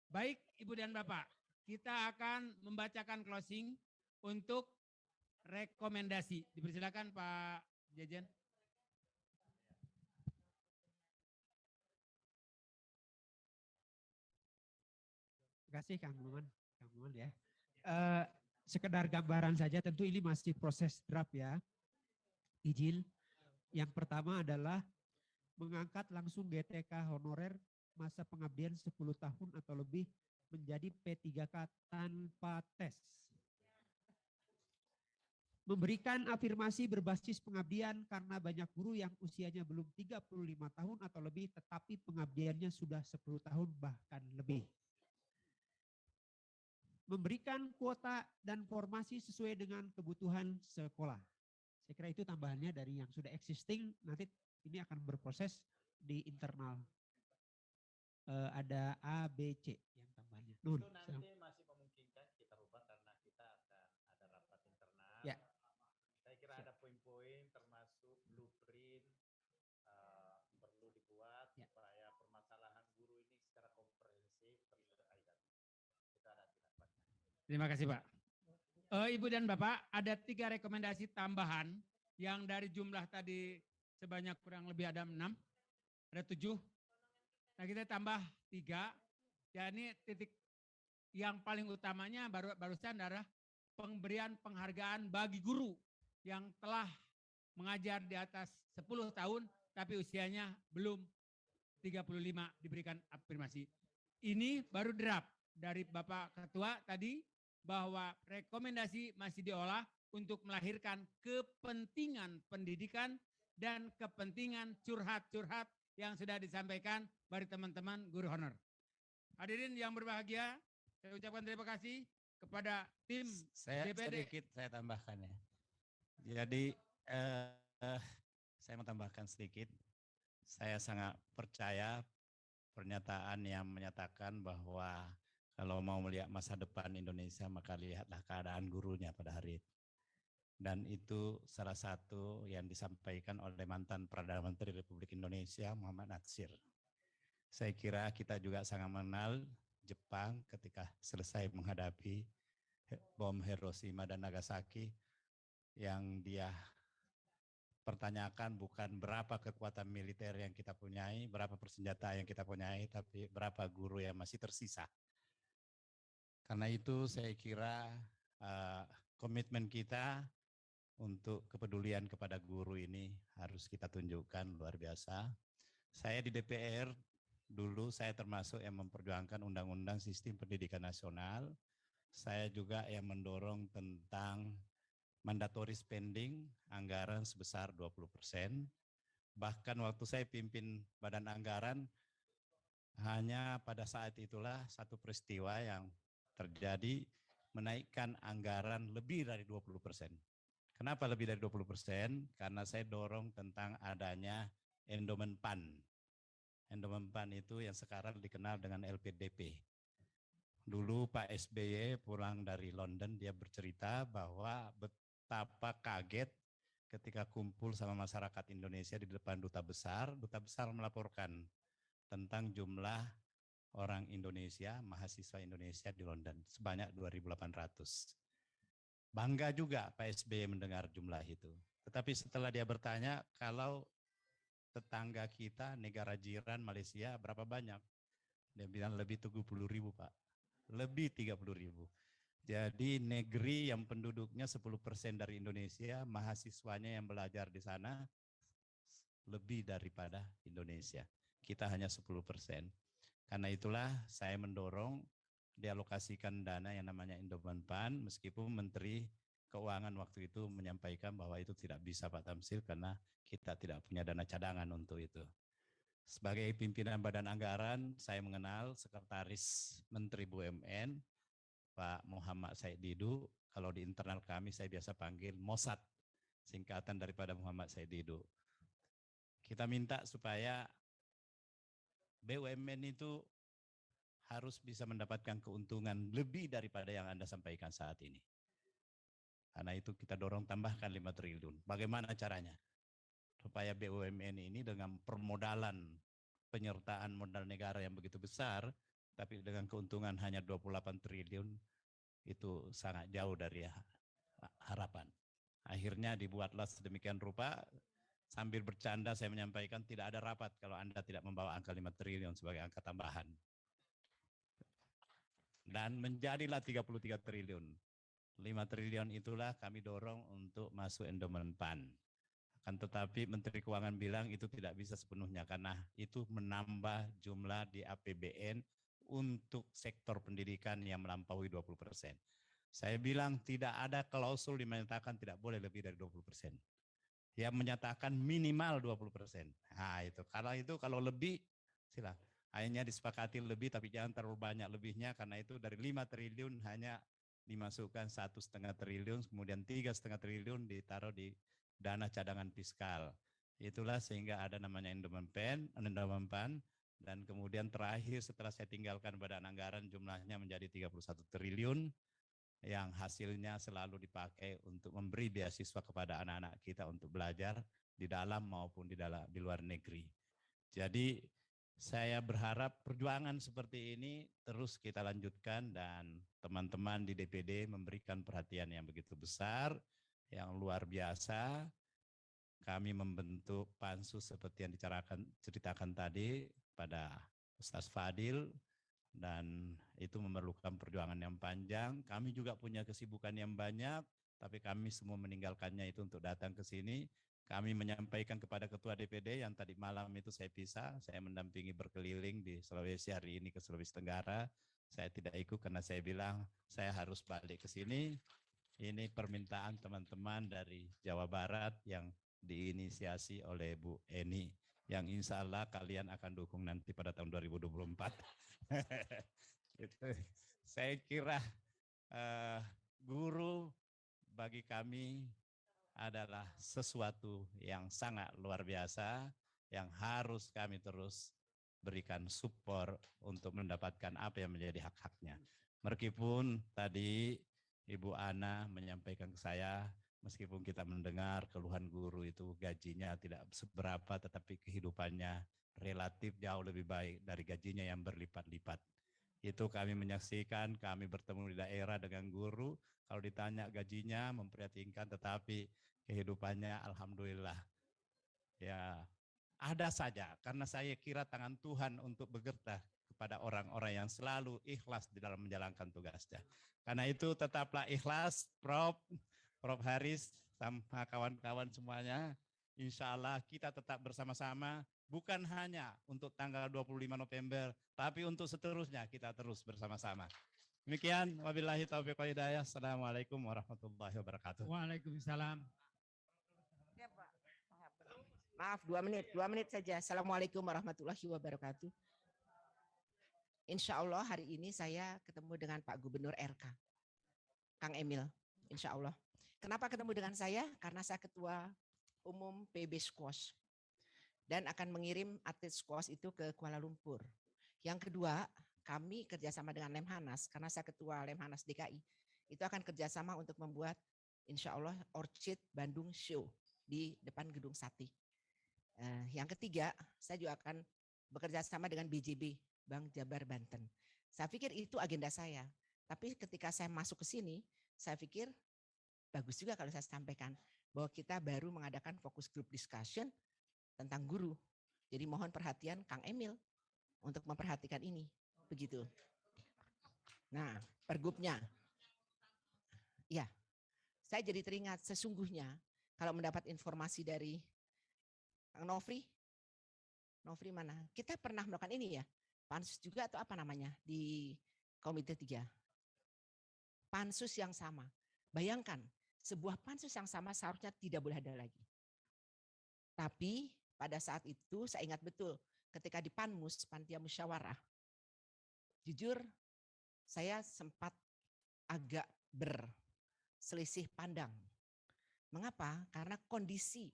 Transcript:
Baik, Ibu dan Bapak, kita akan membacakan closing untuk rekomendasi. Dipersilakan Pak Jejen. Terima kasih Kang Muman ya. Sekedar gambaran saja, tentu ini masih proses draft ya. Izin. Yang pertama adalah mengangkat langsung GTK honorer masa pengabdian 10 tahun atau lebih menjadi P3K tanpa tes. Memberikan afirmasi berbasis pengabdian karena banyak guru yang usianya belum 35 tahun atau lebih tetapi pengabdiannya sudah 10 tahun bahkan lebih. Memberikan kuota dan formasi sesuai dengan kebutuhan sekolah. Saya kira itu tambahannya dari yang sudah existing, nanti ini akan berproses di internal. Ada A, B, C yang tambahannya. Itu nanti masih memungkinkan kita rubah karena kita akan ada rapat internal. Ya. Saya kira ada poin-poin termasuk blueprint perlu dibuat ya. supaya permasalahan guru ini secara komprehensif terselesaikan. Kita ada tindak lanjut. Terima kasih Pak. Ibu dan Bapak, ada 3 rekomendasi tambahan yang dari jumlah tadi sebanyak kurang lebih ada 6, ada 7. Nah kita tambah 3, ya ini titik yang paling utamanya barusan adalah pemberian penghargaan bagi guru yang telah mengajar di atas 10 tahun tapi usianya belum 35 diberikan afirmasi. Ini baru draft dari Bapak Ketua tadi bahwa rekomendasi masih diolah untuk melahirkan kepentingan pendidikan dan kepentingan curhat-curhat yang sudah disampaikan dari teman-teman guru honor. Hadirin yang berbahagia, saya ucapkan terima kasih kepada tim DPD. Sedikit saya tambahkan ya. Jadi saya mau tambahkan sedikit. Saya sangat percaya pernyataan yang menyatakan bahwa kalau mau melihat masa depan Indonesia maka lihatlah keadaan gurunya pada hari itu. Dan itu salah satu yang disampaikan oleh mantan Perdana Menteri Republik Indonesia Muhammad Natsir. Saya kira kita juga sangat mengenal Jepang ketika selesai menghadapi bom Hiroshima dan Nagasaki yang dia pertanyakan bukan berapa kekuatan militer yang kita punyai, berapa persenjataan yang kita punyai, tapi berapa guru yang masih tersisa. Karena itu saya kira komitmen kita untuk kepedulian kepada guru ini harus kita tunjukkan luar biasa. Saya di DPR dulu saya termasuk yang memperjuangkan Undang-Undang Sistem Pendidikan Nasional. Saya juga yang mendorong tentang mandatory spending anggaran sebesar 20%. Bahkan waktu saya pimpin badan anggaran, hanya pada saat itulah satu peristiwa yang terjadi menaikkan anggaran lebih dari 20%. Kenapa lebih dari 20%? Karena saya dorong tentang adanya endowment fund. Endowment fund itu yang sekarang dikenal dengan LPDP. Dulu Pak SBY pulang dari London, dia bercerita bahwa betapa kaget ketika kumpul sama masyarakat Indonesia di depan duta besar melaporkan tentang jumlah orang Indonesia, mahasiswa Indonesia di London, sebanyak 2.800. Bangga juga Pak SBY mendengar jumlah itu. Tetapi setelah dia bertanya, kalau tetangga kita, negara jiran Malaysia berapa banyak? Dia bilang lebih 30.000 Pak. Lebih 30.000. Jadi negeri yang penduduknya 10% dari Indonesia, mahasiswanya yang belajar di sana lebih daripada Indonesia. Kita hanya 10%. Karena itulah saya mendorong dialokasikan dana yang namanya endowment fund, meskipun Menteri Keuangan waktu itu menyampaikan bahwa itu tidak bisa Pak Tamsil karena kita tidak punya dana cadangan untuk itu. Sebagai pimpinan Badan Anggaran, saya mengenal Sekretaris Menteri BUMN, Pak Muhammad Said Didu. Kalau di internal kami saya biasa panggil Mossad, singkatan daripada Muhammad Said Didu. Kita minta supaya BUMN itu harus bisa mendapatkan keuntungan lebih daripada yang Anda sampaikan saat ini. Karena itu kita dorong tambahkan 5 triliun. Bagaimana caranya? Supaya BUMN ini dengan permodalan penyertaan modal negara yang begitu besar, tapi dengan keuntungan hanya 28 triliun, itu sangat jauh dari harapan. Akhirnya dibuatlah sedemikian rupa, sambil bercanda saya menyampaikan tidak ada rapat kalau Anda tidak membawa angka 5 triliun sebagai angka tambahan. Dan menjadilah 33 triliun. 5 triliun itulah kami dorong untuk masuk endowment fund. Akan tetapi Menteri Keuangan bilang itu tidak bisa sepenuhnya karena itu menambah jumlah di APBN untuk sektor pendidikan yang melampaui 20%. Saya bilang tidak ada klausul dimenyatakan tidak boleh lebih dari 20%. Yang menyatakan minimal 20%. Nah itu kalau lebih silakan. Akhirnya disepakati lebih tapi jangan terlalu banyak lebihnya karena itu dari 5 triliun hanya dimasukkan 1,5 triliun, kemudian 3,5 triliun ditaruh di dana cadangan fiskal. Itulah sehingga ada namanya endowment fund, dan kemudian terakhir setelah saya tinggalkan badan anggaran jumlahnya menjadi 31 triliun yang hasilnya selalu dipakai untuk memberi beasiswa kepada anak-anak kita untuk belajar di dalam maupun di luar negeri. Jadi saya berharap perjuangan seperti ini terus kita lanjutkan dan teman-teman di DPD memberikan perhatian yang begitu besar, yang luar biasa. Kami membentuk pansus seperti yang diceritakan tadi pada Ustaz Fadil, dan itu memerlukan perjuangan yang panjang. Kami juga punya kesibukan yang banyak, tapi kami semua meninggalkannya itu untuk datang ke sini. Kami menyampaikan kepada Ketua DPD yang tadi malam itu saya pisah, saya mendampingi berkeliling di Sulawesi, hari ini ke Sulawesi Tenggara. Saya tidak ikut karena saya bilang saya harus balik ke sini. Ini permintaan teman-teman dari Jawa Barat yang diinisiasi oleh Bu Eni, yang insya Allah kalian akan dukung nanti pada tahun 2024. Saya kira guru bagi kami adalah sesuatu yang sangat luar biasa, yang harus kami terus berikan support untuk mendapatkan apa yang menjadi hak-haknya. Meskipun tadi Ibu Ana menyampaikan ke saya, meskipun kita mendengar keluhan guru itu gajinya tidak seberapa, tetapi kehidupannya relatif jauh lebih baik dari gajinya yang berlipat-lipat. Itu kami menyaksikan, kami bertemu di daerah dengan guru, kalau ditanya gajinya memprihatinkan, tetapi kehidupannya alhamdulillah ya ada saja, karena saya kira tangan Tuhan untuk begerta kepada orang-orang yang selalu ikhlas di dalam menjalankan tugasnya. Karena itu tetaplah ikhlas, Prof Haris sama kawan-kawan semuanya. Insya Allah kita tetap bersama-sama, bukan hanya untuk tanggal 25 November, tapi untuk seterusnya kita terus bersama-sama. Demikian, wabillahi taufiq wal hidayah. Assalamualaikum warahmatullahi wabarakatuh. Waalaikumsalam. Maaf, 2 menit saja. Assalamualaikum warahmatullahi wabarakatuh. Insya Allah hari ini saya ketemu dengan Pak Gubernur RK, Kang Emil, insya Allah. Kenapa ketemu dengan saya? Karena saya Ketua Umum PB Squash dan akan mengirim atlet squash itu ke Kuala Lumpur. Yang kedua, kami kerjasama dengan Lemhanas, karena saya Ketua Lemhanas DKI, itu akan kerjasama untuk membuat insya Allah Orchid Bandung Show di depan Gedung Sate. Yang ketiga, saya juga akan bekerja sama dengan BJB, Bank Jabar Banten. Saya pikir itu agenda saya. Tapi ketika saya masuk ke sini, saya pikir bagus juga kalau saya sampaikan bahwa kita baru mengadakan fokus group discussion tentang guru. Jadi mohon perhatian Kang Emil untuk memperhatikan ini. Begitu. Nah, pergubnya. Ya, saya jadi teringat sesungguhnya kalau mendapat informasi dari Kang Nofri mana? Kita pernah melakukan ini ya, pansus juga atau apa namanya di Komite 3. Pansus yang sama. Bayangkan, sebuah pansus yang sama seharusnya tidak boleh ada lagi. Tapi pada saat itu saya ingat betul ketika di Panmus, Panitia Musyawarah, jujur saya sempat agak berselisih pandang. Mengapa? Karena kondisi